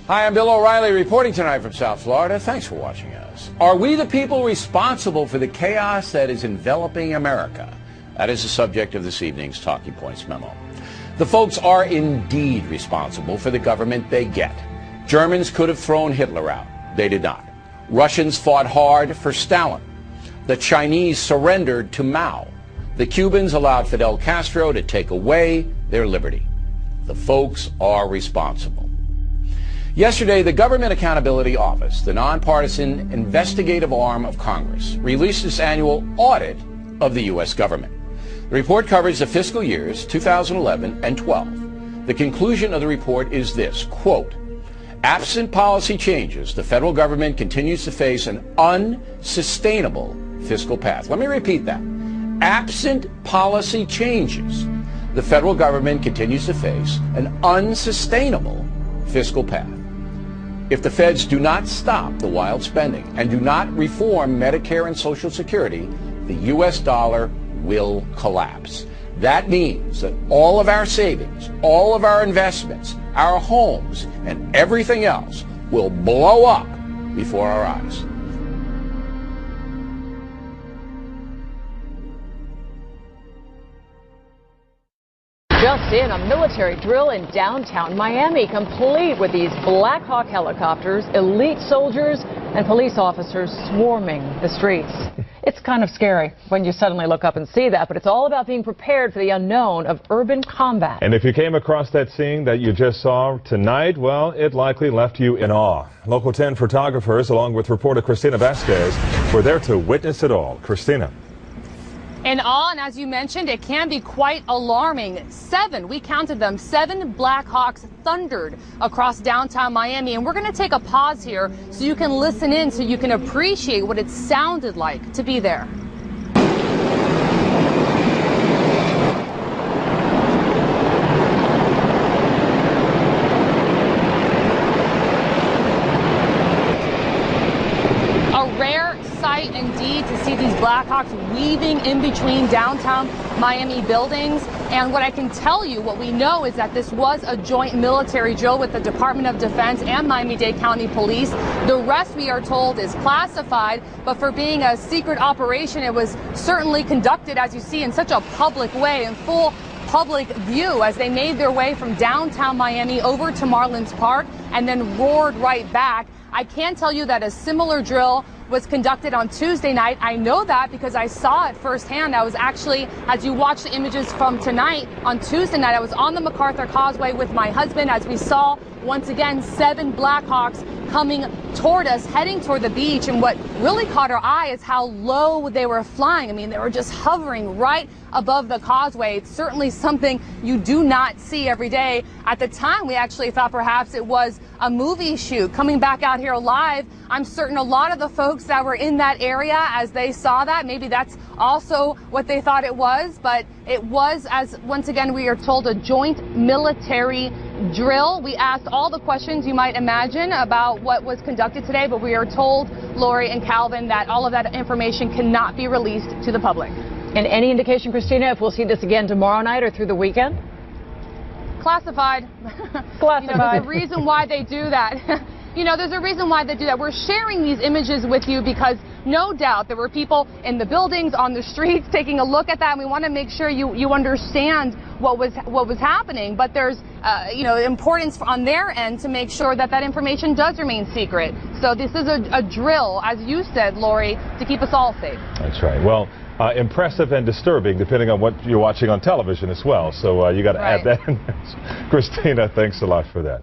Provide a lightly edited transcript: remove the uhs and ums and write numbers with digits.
Hi, I'm Bill O'Reilly reporting tonight from South Florida. Thanks for watching us. Are we the people responsible for the chaos that is enveloping America? That is the subject of this evening's Talking Points memo. The folks are indeed responsible for the government they get. Germans could have thrown Hitler out. They did not. Russians fought hard for Stalin. The Chinese surrendered to Mao. The Cubans allowed Fidel Castro to take away their liberty. The folks are responsible. Yesterday, the Government Accountability Office, the nonpartisan investigative arm of Congress, released its annual audit of the U.S. government. The report covers the fiscal years 2011 and 12. The conclusion of the report is this, quote, absent policy changes, the federal government continues to face an unsustainable fiscal path. Let me repeat that. Absent policy changes, the federal government continues to face an unsustainable fiscal path. If the feds do not stop the wild spending and do not reform Medicare and Social Security, the U.S. dollar will collapse. That means that all of our savings, all of our investments, our homes, and everything else will blow up before our eyes. Just in, a military drill in downtown Miami, complete with these Black Hawk helicopters, elite soldiers, and police officers swarming the streets. It's kind of scary when you suddenly look up and see that, but it's all about being prepared for the unknown of urban combat. And if you came across that scene that you just saw tonight, well, it likely left you in awe. Local 10 photographers, along with reporter Christina Vasquez, were there to witness it all. Christina. In awe, and as you mentioned, it can be quite alarming. We counted them, 7 Black Hawks thundered across downtown Miami. And we're going to take a pause here so you can listen in, so you can appreciate what it sounded like to be there. A rare sight indeed to see these Black Hawks weaving in between downtown Miami buildings. And what I can tell you, what we know, is that this was a joint military drill with the Department of Defense and Miami-Dade County Police. The rest, we are told, is classified, but for being a secret operation, it was certainly conducted, as you see, in such a public way, in full public view, as they made their way from downtown Miami over to Marlins Park and then roared right back. I can tell you that a similar drill was conducted on Tuesday night. I know that because I saw it firsthand. I was actually, as you watch the images from tonight, on Tuesday night, I was on the MacArthur Causeway with my husband as we saw, once again, 7 Black Hawks coming toward us, heading toward the beach. And what really caught our eye is how low they were flying. I mean, they were just hovering right above the causeway. It's certainly something you do not see every day. At the time, we actually thought perhaps it was a movie shoot. Coming back out here live, I'm certain a lot of the folks that were in that area, as they saw that, maybe that's also what they thought it was. But it was, as once again we are told, a joint military drill. We asked all the questions you might imagine about what was conducted today, but we are told, Lori and Calvin, that all of that information cannot be released to the public. And any indication, Christina, if we'll see this again tomorrow night or through the weekend? Classified. Classified. You know, there's a reason why they do that. You know, there's a reason why they do that. We're sharing these images with you because no doubt there were people in the buildings, on the streets, taking a look at that. And we want to make sure you understand what was happening. But there's, you know, importance on their end to make sure that that information does remain secret. So this is a drill, as you said, Lori, to keep us all safe. That's right. Well, impressive and disturbing, depending on what you're watching on television as well. So you got to add that in. Christina, thanks a lot for that.